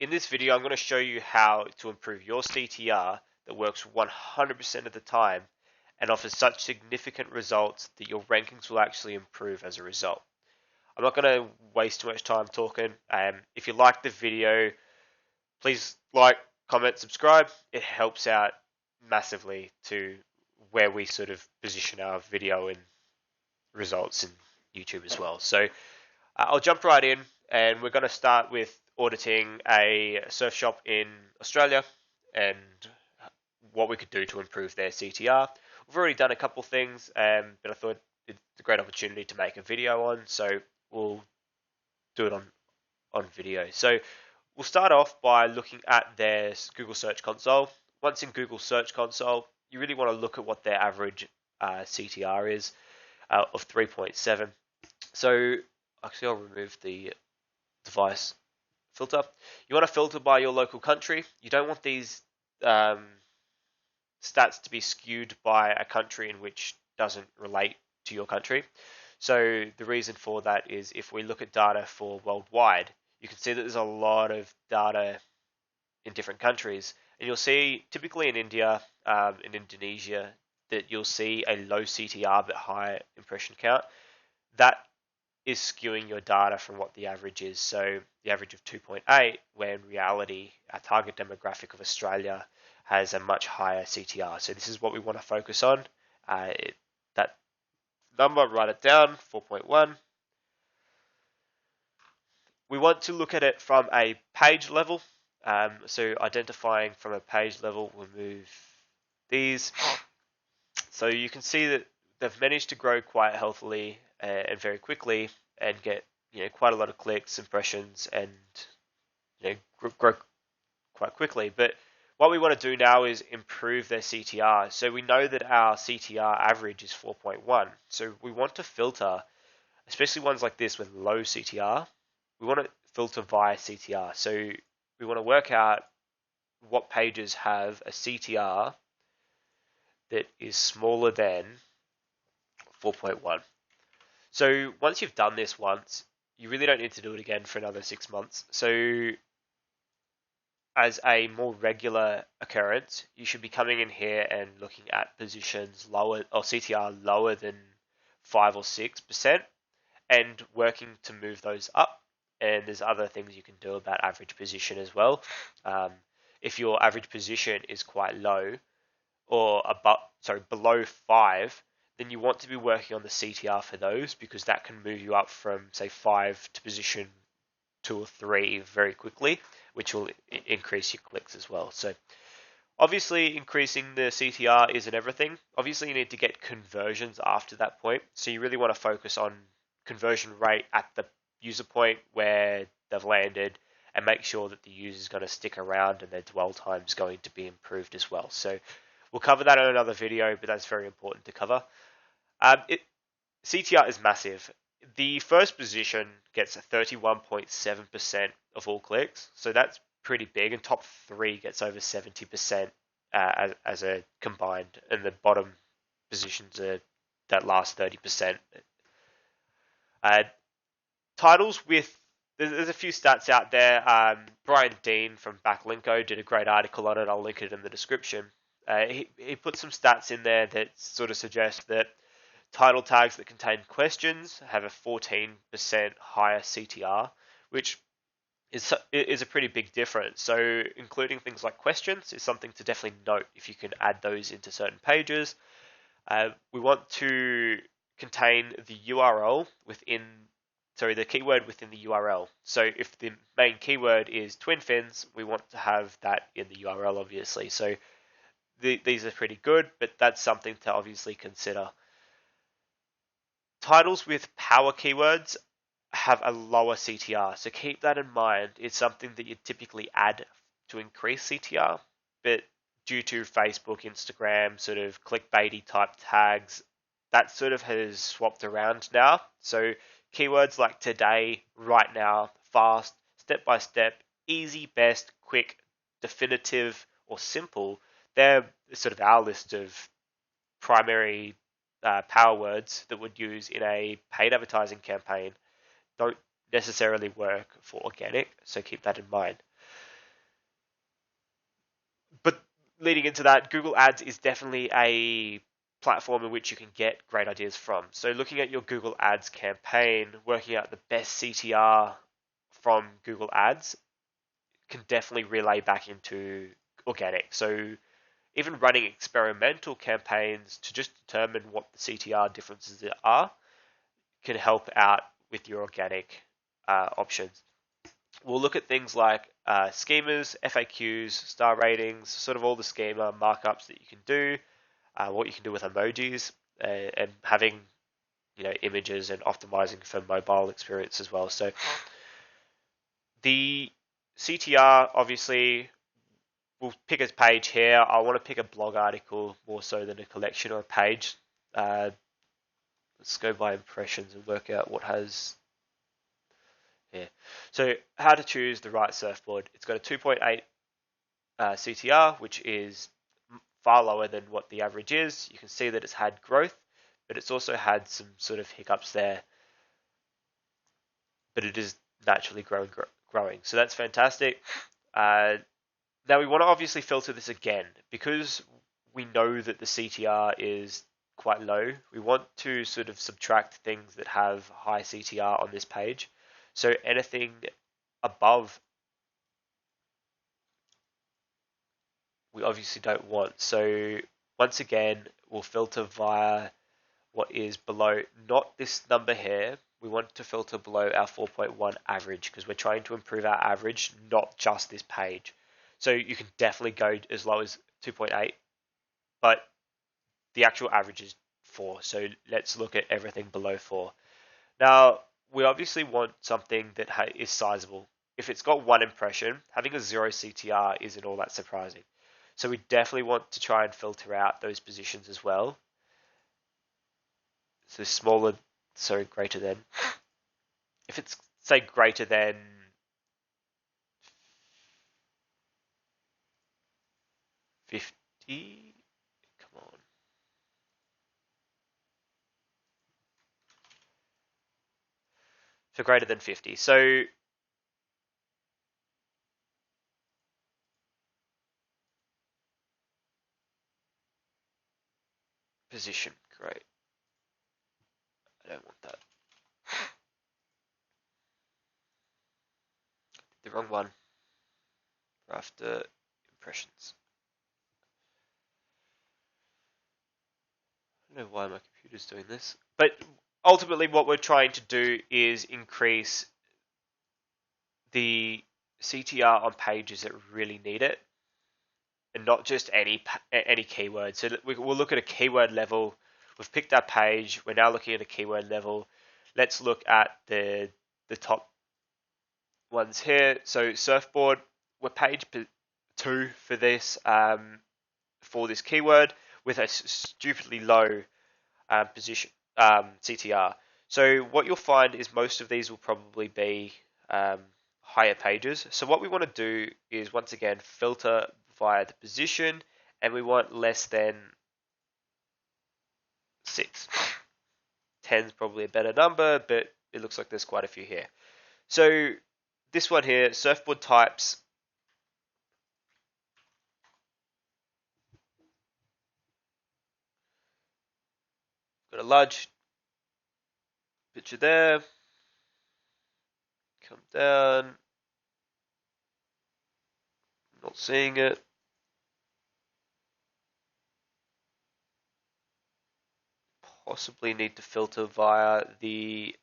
In this video, I'm going to show you how to improve your CTR that works 100% of the time and offers such significant results that your rankings will actually improve as a result. I'm not going to waste too much time talking. If you like the video, please like, comment, subscribe. It helps out massively to where we sort of position our video and results in YouTube as well. So I'll jump right in, and we're going to start with auditing a surf shop in Australia and what we could do to improve their CTR. We've already done a couple things, but I thought it's a great opportunity to make a video on, so we'll do it on video. So we'll start off by looking at their Google Search Console. Once in Google Search Console, you really want to look at what their average CTR is of 3.7. So actually, I'll remove the device filter. You want to filter by your local country. You don't want these stats to be skewed by a country in which doesn't relate to your country. So the reason for that is if we look at data for worldwide, you can see that there's a lot of data in different countries. And you'll see typically in India, in Indonesia, that you'll see a low CTR but high impression count. That is skewing your data from what the average is. So the average of 2.8, where in reality, our target demographic of Australia has a much higher CTR. So this is what we want to focus on. That number, write it down, 4.1. We want to look at it from a page level. So identifying from a page level, we'll move these. So you can see that they've managed to grow quite healthily and very quickly and get quite a lot of clicks, impressions, and grow quite quickly. But what we want to do now is improve their CTR. So we know that our CTR average is 4.1. So we want to filter, especially ones like this with low CTR. We want to filter via CTR. So we want to work out what pages have a CTR that is smaller than 4.1. So once you've done this once, you really don't need to do it again for another 6 months. So as a more regular occurrence, you should be coming in here and looking at positions lower or CTR lower than 5 or 6% and working to move those up. And there's other things you can do about average position as well. If your average position is quite low or below 5, then you want to be working on the CTR for those, because that can move you up from say 5 to position 2 or 3 very quickly, which will increase your clicks as well. So obviously increasing the CTR isn't everything. Obviously you need to get conversions after that point. So you really want to focus on conversion rate at the user point where they've landed and make sure that the user is going to stick around and their dwell time is going to be improved as well. So we'll cover that in another video, but that's very important to cover. CTR is massive. The first position gets 31.7% of all clicks, so that's pretty big, and top 3 gets over 70% as a combined, and the bottom positions are that last 30%. Titles with, there's a few stats out there. Brian Dean from Backlinko did a great article on it. I'll link it in the description. He put some stats in there that sort of suggest that title tags that contain questions have a 14% higher CTR, which is a pretty big difference. So including things like questions is something to definitely note if you can add those into certain pages. We want to contain the URL the keyword within the URL. So if the main keyword is twin fins, we want to have that in the URL, obviously. So these are pretty good, but that's something to obviously consider. Titles with power keywords have a lower CTR, so keep that in mind. It's something that you typically add to increase CTR, but due to Facebook, Instagram, sort of clickbaity type tags, that sort of has swapped around now. So keywords like today, right now, fast, step by step, easy, best, quick, definitive, or simple, they're sort of our list of primary power words that would use in a paid advertising campaign. Don't necessarily work for organic, so keep that in mind. leading into that, Google Ads is definitely a platform in which you can get great ideas from. So looking at your Google Ads campaign, working out the best CTR from Google Ads can definitely relay back into organic. So even running experimental campaigns to just determine what the CTR differences are can help out with your organic options. We'll look at things like schemas, FAQs, star ratings, sort of all the schema markups that you can do, what you can do with emojis, and having images and optimizing for mobile experience as well. So the CTR, obviously, we'll pick a page here. I want to pick a blog article more so than a collection or a page. Let's go by impressions and work out what has here. So how to choose the right surfboard. It's got a 2.8 CTR, which is far lower than what the average is. You can see that it's had growth, but it's also had some sort of hiccups there. But it is naturally growing. So that's fantastic. Now we want to obviously filter this again because we know that the CTR is quite low. We want to sort of subtract things that have high CTR on this page. So anything above, we obviously don't want. So once again, we'll filter via what is below, not this number here. We want to filter below our 4.1 average because we're trying to improve our average, not just this page. So you can definitely go as low as 2.8, but the actual average is 4. So let's look at everything below 4. Now, we obviously want something that is sizable. If it's got 1 impression, having a 0 CTR isn't all that surprising. So we definitely want to try and filter out those positions as well. So smaller, so greater than. If it's, say, greater than 50, come on. So greater than 50. So position, great. I don't want that. The wrong one. After impressions. I don't know why my computer's doing this. But ultimately what we're trying to do is increase the CTR on pages that really need it. And not just any keyword. So we'll look at a keyword level. We've picked our page. We're now looking at a keyword level. Let's look at the top ones here. So surfboard, we're page 2 for this keyword with a stupidly low position CTR. So what you'll find is most of these will probably be higher pages. So what we want to do is once again filter via the position, and we want less than 6. 10 is probably a better number, but it looks like there's quite a few here. So this one here, surfboard types. Got a large picture there. Come down. Not seeing it. Possibly need to filter via the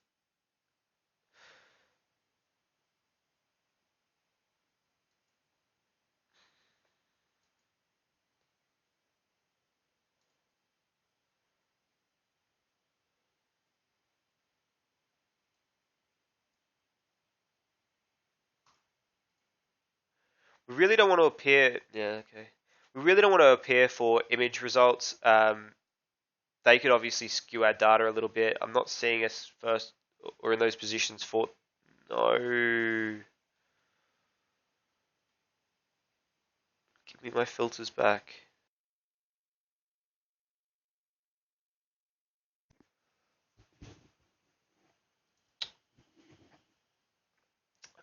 we really don't want to appear. Yeah, okay. We really don't want to appear for image results. They could obviously skew our data a little bit. I'm not seeing us first or in those positions for. No. Give me my filters back.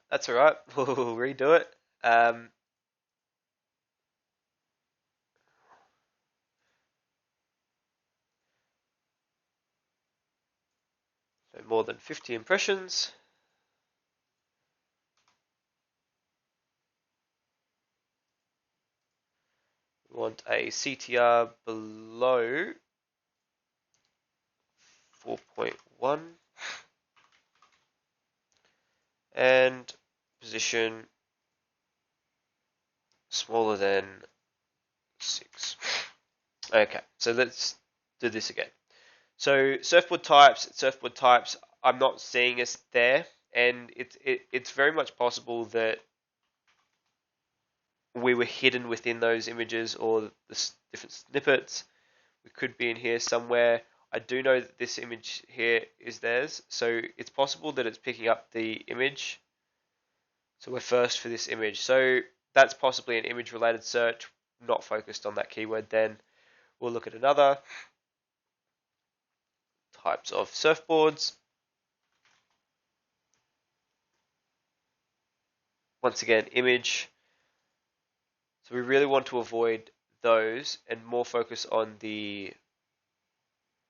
That's all right. We'll redo it. want more than 50 impressions. We want a CTR below 4.1 and position smaller than 6. Okay, so let's do this again. So surfboard types, I'm not seeing us there, and it's very much possible that we were hidden within those images or the different snippets. We could be in here somewhere. I do know that this image here is theirs, so it's possible that it's picking up the image. So we're first for this image. So that's possibly an image related search, not focused on that keyword then. We'll look at another. Types of surfboards. Once again, image. So we really want to avoid those and more focus on the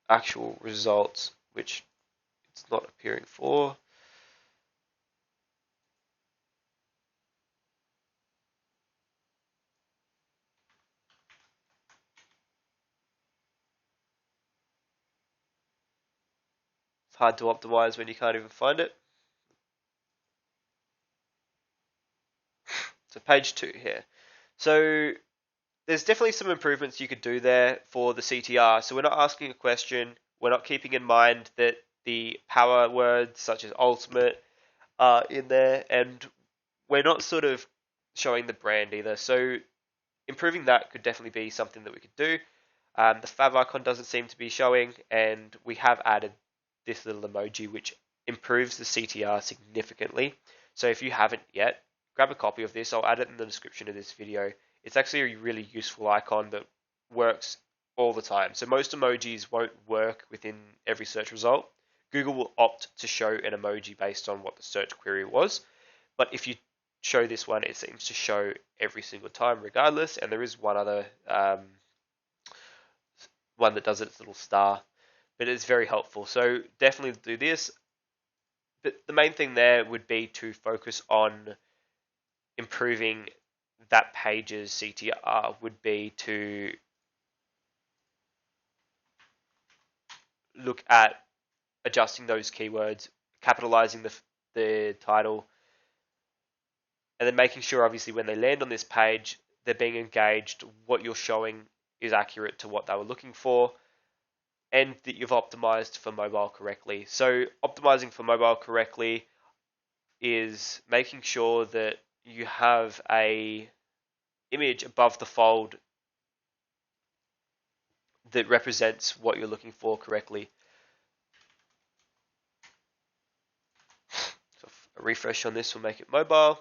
actual results, which it's not appearing for. It's hard to optimize when you can't even find it. So page 2 here. So there's definitely some improvements you could do there for the CTR. So we're not asking a question. We're not keeping in mind that the power words such as ultimate are in there, and we're not sort of showing the brand either. So improving that could definitely be something that we could do. The fav icon doesn't seem to be showing, and we have added this little emoji which improves the CTR significantly. So if you haven't yet, grab a copy of this. I'll add it in the description of this video. It's actually a really useful icon that works all the time. So most emojis won't work within every search result. Google will opt to show an emoji based on what the search query was. But if you show this one, it seems to show every single time regardless. And there is one other one that does its little star, but it's very helpful. So definitely do this. But the main thing there would be to focus on improving that page's CTR, would be to look at adjusting those keywords, capitalizing the title, and then making sure obviously when they land on this page, they're being engaged, what you're showing is accurate to what they were looking for, and that you've optimized for mobile correctly. So optimizing for mobile correctly is making sure that you have a image above the fold that represents what you're looking for correctly. So a refresh on this will make it mobile.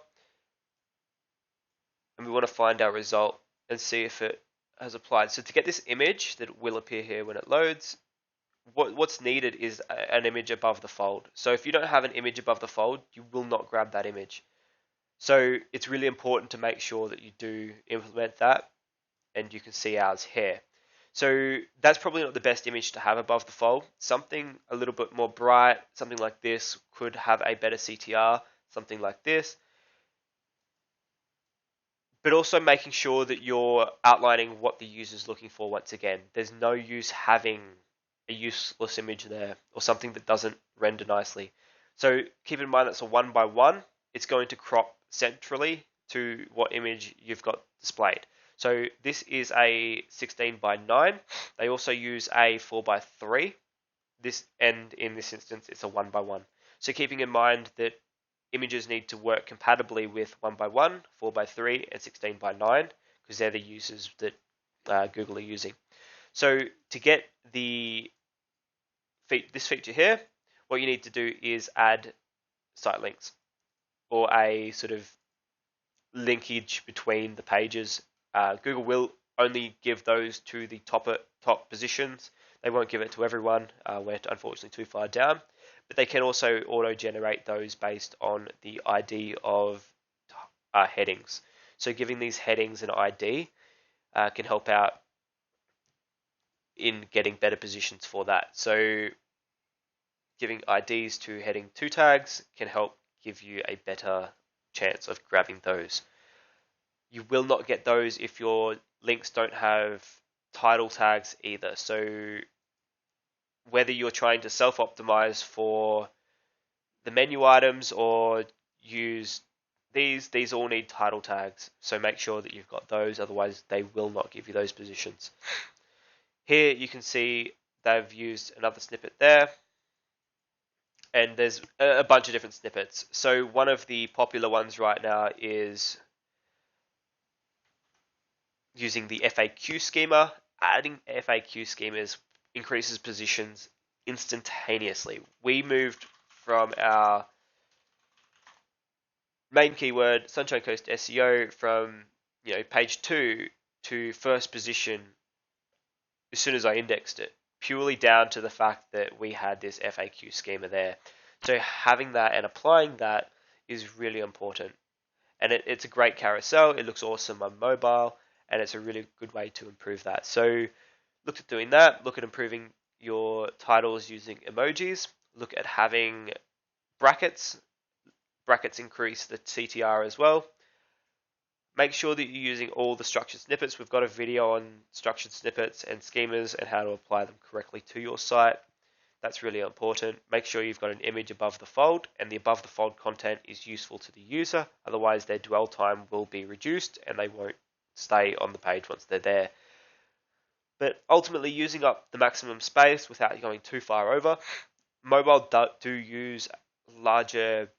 And we want to find our result and see if it has applied. So to get this image that will appear here when it loads, what's needed is an image above the fold. So if you don't have an image above the fold, you will not grab that image. So it's really important to make sure that you do implement that, and you can see ours here. So that's probably not the best image to have above the fold. Something a little bit more bright, something like this could have a better CTR, something like this. But also making sure that you're outlining what the user's looking for once again. There's no use having a useless image there or something that doesn't render nicely. So keep in mind that's a 1x1. It's going to crop centrally to what image you've got displayed. So this is a 16:9. They also use a 4:3. And in this instance, it's a 1x1. So keeping in mind that images need to work compatibly with 1x1, 4:3, and 16:9 because they're the uses that Google are using. So to get this feature here, what you need to do is add site links or a sort of linkage between the pages. Google will only give those to the top positions. They won't give it to everyone. We're unfortunately too far down. But they can also auto-generate those based on the ID of headings. So giving these headings an ID can help out in getting better positions for that. So giving IDs to heading 2 tags can help give you a better chance of grabbing those. You will not get those if your links don't have title tags either. So whether you're trying to self-optimize for the menu items or use these all need title tags. So make sure that you've got those, otherwise they will not give you those positions. Here you can see they've used another snippet there. And there's a bunch of different snippets. So one of the popular ones right now is using the FAQ schema. Adding FAQ schemas increases positions instantaneously. We moved from our main keyword, Sunshine Coast SEO, from page 2 to first position as soon as I indexed it, purely down to the fact that we had this FAQ schema there. So having that and applying that is really important. And it's a great carousel. It looks awesome on mobile, and it's a really good way to improve that. So look at doing that. Look at improving your titles using emojis. Look at having brackets. Brackets increase the CTR as well. Make sure that you're using all the structured snippets. We've got a video on structured snippets and schemas and how to apply them correctly to your site. That's really important. Make sure you've got an image above the fold, and the above the fold content is useful to the user. Otherwise, their dwell time will be reduced and they won't stay on the page once they're there. But ultimately, using up the maximum space without going too far over. Mobile do use larger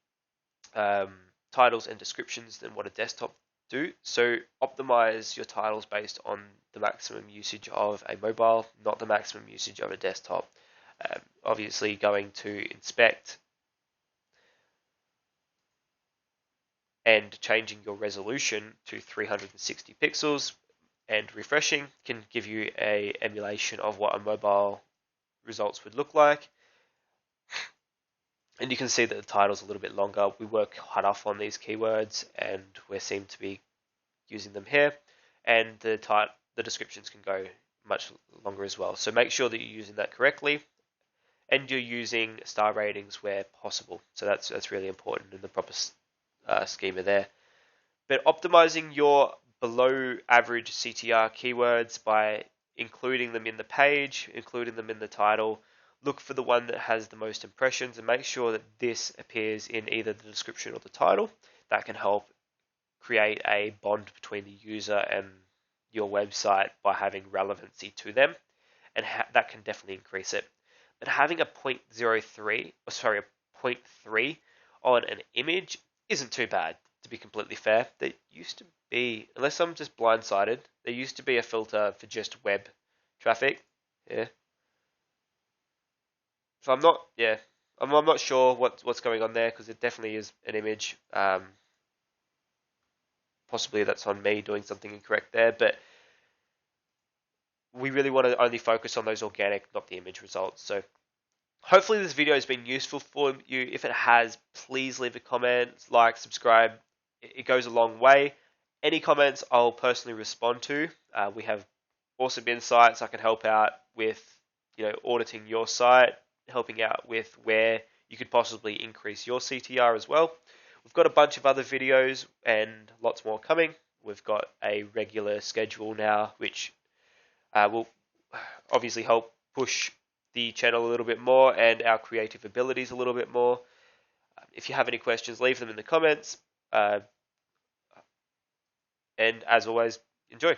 titles and descriptions than what a desktop do. So optimize your titles based on the maximum usage of a mobile, not the maximum usage of a desktop. Obviously going to inspect and changing your resolution to 360 pixels and refreshing can give you a emulation of what a mobile results would look like. And you can see that the title's a little bit longer. We work hard off on these keywords and we seem to be using them here. And the descriptions can go much longer as well. So make sure that you're using that correctly and you're using star ratings where possible. So that's really important in the proper schema there. But optimizing your below average CTR keywords by including them in the page, including them in the title. Look for the one that has the most impressions and make sure that this appears in either the description or the title. That can help create a bond between the user and your website by having relevancy to them, and that can definitely increase it. But having a 0.3 on an image isn't too bad, to be completely fair. There used to be, unless I'm just blindsided, there used to be a filter for just web traffic. Yeah. So I'm not sure what's going on there because it definitely is an image. Possibly that's on me doing something incorrect there, but we really want to only focus on those organic, not the image results. So hopefully this video has been useful for you. If it has, please leave a comment, like, subscribe. It goes a long way. Any comments I'll personally respond to. We have awesome insights. I can help out with auditing your site, helping out with where you could possibly increase your CTR as well. We've got a bunch of other videos and lots more coming. We've got a regular schedule now, which will obviously help push the channel a little bit more and our creative abilities a little bit more. If you have any questions, leave them in the comments. And as always, enjoy.